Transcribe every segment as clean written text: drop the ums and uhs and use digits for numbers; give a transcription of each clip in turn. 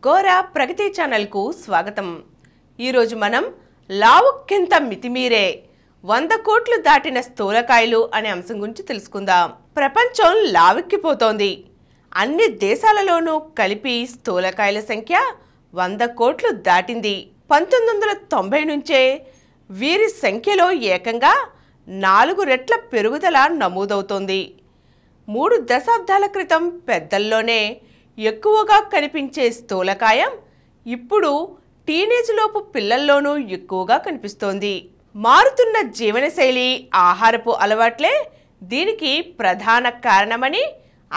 గోరా ప్రగతి channel కు స్వాగతం। ఈ రోజు మనం లావుక్కింత మితిమీరే 100 కోట్లు దాటిన స్థూలకాయలు అనే అంశం గురించి తెలుసుకుందాం। ప్రపంచం లావెక్కిపోతోంది। అన్ని దేశాలలోనూ కలిపి స్థూలకాయల సంఖ్య 100 కోట్లు దాటింది। 1990 నుంచే వీరి సంఖ్యలో ఏకంగా 4 రెట్ల పెరుగుదల నమోదవుతోంది। 3 దశాబ్దాల క్రితం పెద్దల్లోనే ఎక్కువగా కనిపించే స్థూలకాయం ఇప్పుడు టీనేజ్ లోపు పిల్లల్లోనూ ఎక్కువగా కనిపిస్తోంది। మారుతున్న జీవనశైలి, ఆహారపు అలవాట్లే దీనికి ప్రధాన కారణమని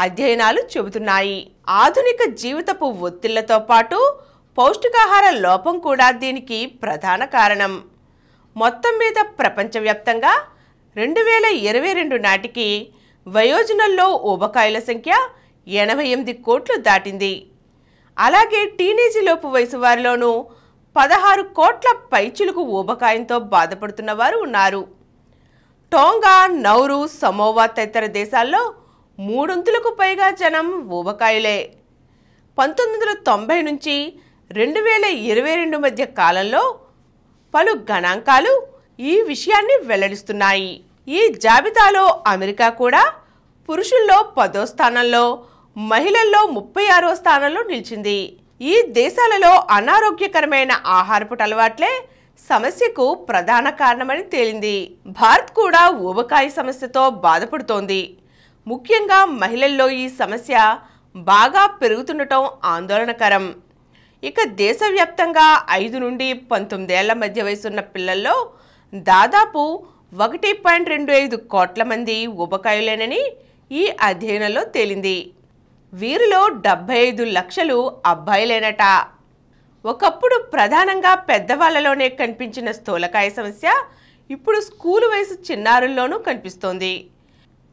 అధ్యయనాలు చెబుతున్నాయి। ఆధునిక జీవితపు ఒత్తిళ్లతో పాటు పౌష్టికాహార లోపం కూడా దీనికి ప్రధాన కారణం। మొత్తం మీద ప్రపంచవ్యాప్తంగా 2022 నాటికి వయోజనుల్లో ఊబకాయల సంఖ్య 88 కోట్లు దాటింది। అలాగే టీనేజీ లోపు వయసు వారిలోనూ 16 కోట్ల పైచిలుకు ఊబకాయంతో బాధపడుతున్న వారు ఉన్నారు। టోంగా, నౌరు, సమోవా తదితర దేశాల్లో 300కు పైగా జనం ఊబకాయలే। 1990 నుంచి 2022 మధ్య కాలంలో పలు గణాంకాలు ఈ విషయాన్ని వెల్లడిస్తున్నాయి। ఈ జాబితాలో అమెరికా కూడా పురుషుల్లో 10వ స్థానంలో, మహిళల్లో 36వ స్థానంలో నిలిచింది। ఈ దేశాలలో అనారోగ్యకరమైన ఆహారపు అలవాట్లే సమస్యకు ప్రధాన కారణమని తేలింది। భారత్ కూడా ఊబకాయ సమస్యతో బాధపడుతోంది। ముఖ్యంగా మహిళల్లో ఈ సమస్య బాగా పెరుగుతుండటం ఆందోళనకరం। ఇక దేశవ్యాప్తంగా 5 నుండి 19 ఏళ్ల మధ్య వయసున్న పిల్లల్లో దాదాపు 1.25 కోట్ల మంది ఊబకాయులేనని ఈ అధ్యయనంలో తేలింది। వీరిలో 75 లక్షలు అబ్బాయిలేనట। ఒకప్పుడు ప్రధానంగా పెద్దవాళ్లలోనే కనిపించిన స్థూలకాయ సమస్య ఇప్పుడు స్కూలు వయసు చిన్నారుల్లోనూ కనిపిస్తోంది।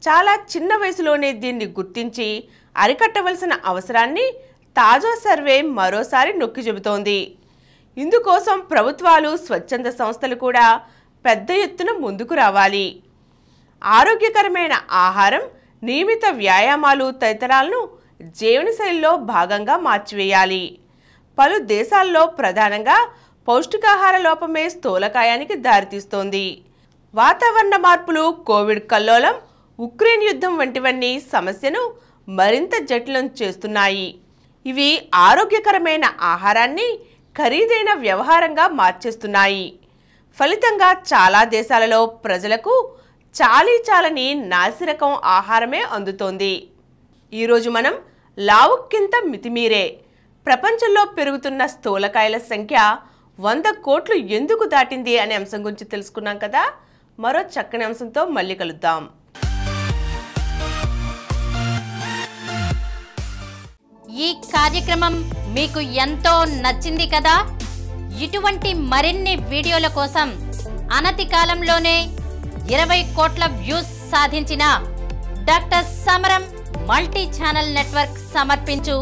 చాలా చిన్న వయసులోనే దీన్ని గుర్తించి అరికట్టవలసిన అవసరాన్ని తాజా సర్వే మరోసారి నొక్కి చెబుతోంది। ఇందుకోసం ప్రభుత్వాలు, స్వచ్ఛంద సంస్థలు కూడా పెద్ద ఎత్తున ముందుకు రావాలి। ఆరోగ్యకరమైన ఆహారం, నియమిత వ్యాయామాలు తదితరాలను జీవనశైలిలో భాగంగా మార్చివేయాలి। పలు దేశాల్లో ప్రధానంగా పౌష్టికాహార లోపమే స్థూలకాయానికి దారితీస్తోంది। వాతావరణ మార్పులు, కోవిడ్ కల్లోలం, ఉక్రెయిన్ యుద్ధం వంటివన్నీ సమస్యను మరింత జటిలం చేస్తున్నాయి। ఇవి ఆరోగ్యకరమైన ఆహారాన్ని ఖరీదైన వ్యవహారంగా మార్చేస్తున్నాయి। ఫలితంగా చాలా దేశాలలో ప్రజలకు చాలీచాలని నాసిరకం ఆహారమే అందుతోంది। ఈరోజు మనం లావుక్కింత మితిమీరే ప్రపంచంలో పెరుగుతున్న స్థూలకాయల సంఖ్య 100 కోట్లు ఎందుకు దాటింది అనే అంశం గురించి తెలుసుకున్నాం కదా। మరో చక్కని అంశంతో మళ్ళీ కలుద్దాం। ఈ కార్యక్రమం మీకు ఎంతో నచ్చింది కదా। ఇటువంటి మరిన్ని వీడియోల కోసం అనతి కాలంలోనే 20 కోట్ల వ్యూస్ సాధించిన డాక్టర్ సమరం మల్టీ ఛానల్ నెట్వర్క్ సమర్పించు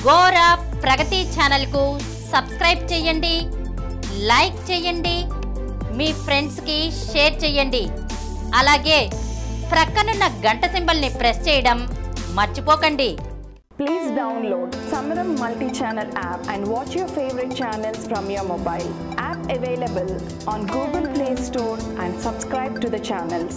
గోరా ప్రగతి ఛానల్ కు సబ్స్క్రైబ్ చేయండి, లైక్ చేయండి, మీ ఫ్రెండ్స్ కి షేర్ చేయండి। అలాగే ప్రక్కనున్న గంట సింబల్ ని ప్రెస్ చేయడం మర్చిపోకండి। Please download Samaram multi-channel app and watch your favorite channels from your mobile. App available on Google Play Store and subscribe to the channels.